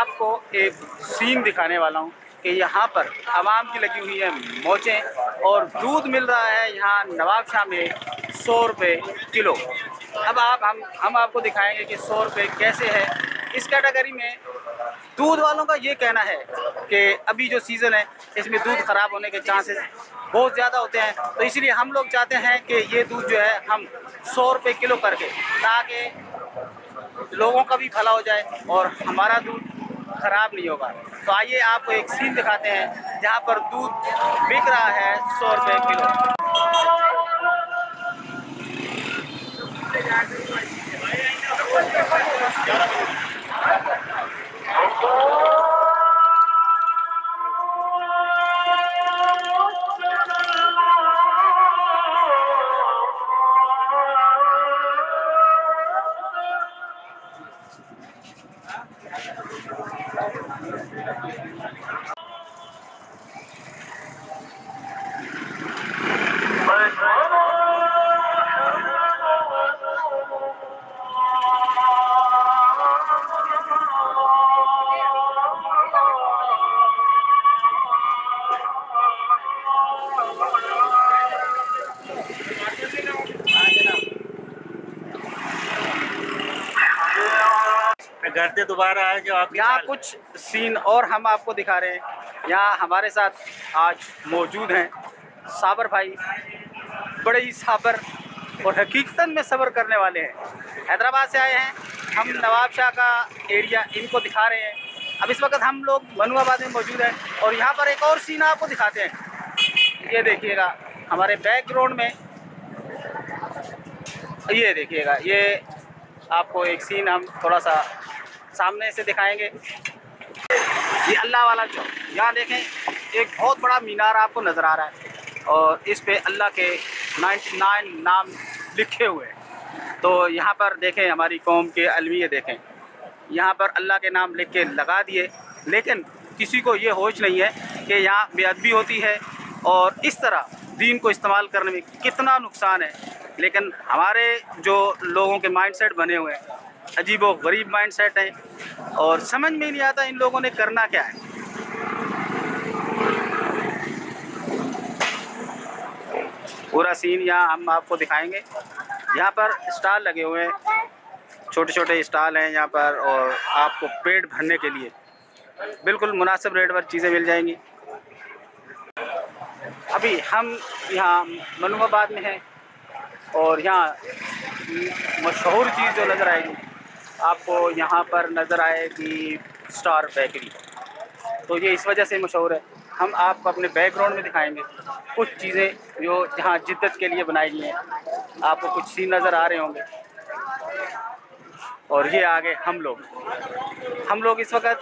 आपको एक सीन दिखाने वाला हूँ कि यहाँ पर आवाम की लगी हुई है मौजें और दूध मिल रहा है यहाँ नवाबशाह में 100 रुपये किलो। अब हम आपको दिखाएंगे कि 100 रुपये कैसे है। इस कैटेगरी में दूध वालों का ये कहना है कि अभी जो सीज़न है इसमें दूध ख़राब होने के चांसेस बहुत ज़्यादा होते हैं, तो इसलिए हम लोग चाहते हैं कि ये दूध जो है हम 100 रुपये किलो करके, ताकि लोगों का भी भला हो जाए और हमारा दूध ख़राब नहीं होगा। तो आइए आपको एक सीन दिखाते हैं जहाँ पर दूध बिक रहा है 100 रुपये किलो। घर से दोबारा आए जो आप यहाँ कुछ सीन और हम आपको दिखा रहे हैं। यहाँ हमारे साथ आज मौजूद हैं साबर भाई, बड़े ही साबर और हकीकतन में सब्र करने वाले हैं। हैदराबाद से आए हैं, हम नवाबशाह का एरिया इनको दिखा रहे हैं। अब इस वक्त हम लोग मनुआबाद में मौजूद हैं और यहाँ पर एक और सीन आपको दिखाते हैं। ये देखिएगा हमारे बैकग्राउंड में, ये देखिएगा, ये आपको एक सीन हम थोड़ा सा सामने से दिखाएंगे। ये अल्लाह वाला चौक, यहाँ देखें एक बहुत बड़ा मीनार आपको नज़र आ रहा है और इस पे अल्लाह के 99 नाम लिखे हुए हैं। तो यहाँ पर देखें हमारी कौम के अलमिये देखें, यहाँ पर अल्लाह के नाम लिख के लगा दिए, लेकिन किसी को ये होश नहीं है कि यहाँ बेअदबी होती है और इस तरह दीन को इस्तेमाल करने में कितना नुकसान है। लेकिन हमारे जो लोगों के माइंडसेट बने हुए हैं अजीबो गरीब माइंडसेट हैं और समझ में नहीं आता इन लोगों ने करना क्या है। पूरा सीन यहाँ हम आपको दिखाएंगे। यहाँ पर स्टॉल लगे हुए हैं, छोटे छोटे स्टॉल हैं यहाँ पर, और आपको पेट भरने के लिए बिल्कुल मुनासिब रेट पर चीज़ें मिल जाएंगी। अभी हम यहाँ मनुआबाद में हैं और यहाँ मशहूर चीज़ जो नज़र आएगी आपको, यहाँ पर नज़र आएगी स्टार बेकरी। तो ये इस वजह से मशहूर है। हम आपको अपने बैकग्राउंड में दिखाएंगे कुछ चीज़ें जो जहाँ जिद्दत के लिए बनाई गई हैं। आपको कुछ सीन नज़र आ रहे होंगे और ये आगे हम लोग इस वक्त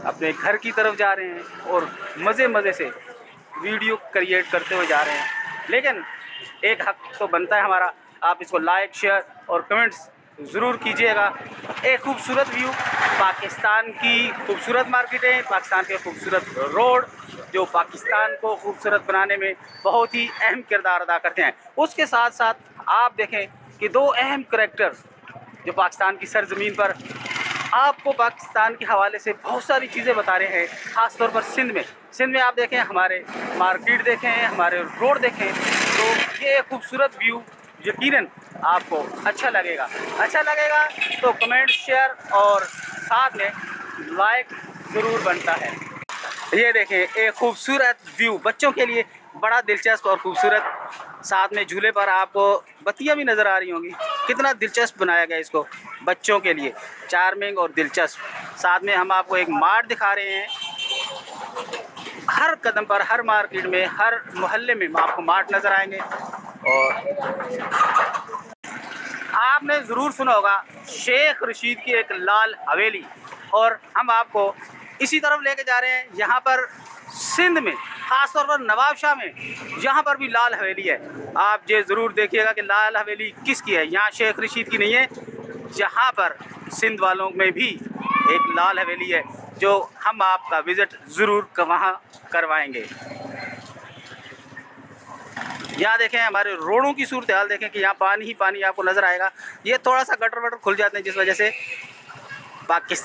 अपने घर की तरफ जा रहे हैं और मज़े से वीडियो क्रिएट करते हुए जा रहे हैं। लेकिन एक हक तो बनता है हमारा, आप इसको लाइक, शेयर और कमेंट्स ज़रूर कीजिएगा। एक खूबसूरत व्यू, पाकिस्तान की खूबसूरत मार्केटें, पाकिस्तान के खूबसूरत रोड जो पाकिस्तान को खूबसूरत बनाने में बहुत ही अहम किरदार अदा करते हैं। उसके साथ साथ आप देखें कि दो अहम करैक्टर जो पाकिस्तान की सरज़मीन पर आपको पाकिस्तान के हवाले से बहुत सारी चीज़ें बता रहे हैं। ख़ास तौर पर सिंध में आप देखें, हमारे मार्केट देखें, हमारे रोड देखें, तो ये खूबसूरत व्यू यकीनन आपको अच्छा लगेगा तो कमेंट, शेयर और साथ में लाइक ज़रूर बनता है। ये देखें एक खूबसूरत व्यू, बच्चों के लिए बड़ा दिलचस्प और खूबसूरत। साथ में झूले पर आपको बत्तियां भी नज़र आ रही होंगी। कितना दिलचस्प बनाया गया इसको बच्चों के लिए, चार्मिंग और दिलचस्प। साथ में हम आपको एक मार्ट दिखा रहे हैं। हर कदम पर, हर मार्केट में, हर मोहल्ले में आपको मार्ट नज़र आएंगे। और आपने ज़रूर सुना होगा शेख रशीद की एक लाल हवेली, और हम आपको इसी तरफ लेके जा रहे हैं। यहाँ पर सिंध में, ख़ास तौर पर नवाबशाह में, यहाँ पर भी लाल हवेली है। आप ये ज़रूर देखिएगा कि लाल हवेली किसकी है। यहाँ शेख रशीद की नहीं है, यहाँ पर सिंध वालों में भी एक लाल हवेली है जो हम आपका विज़िट ज़रूर वहाँ करवाएंगे। यहाँ देखें हमारे रोडों की सूरत हाल देखें कि यहाँ पानी ही पानी आपको नज़र आएगा। ये थोड़ा सा गटर वटर खुल जाते हैं जिस वजह से पाकिस्तान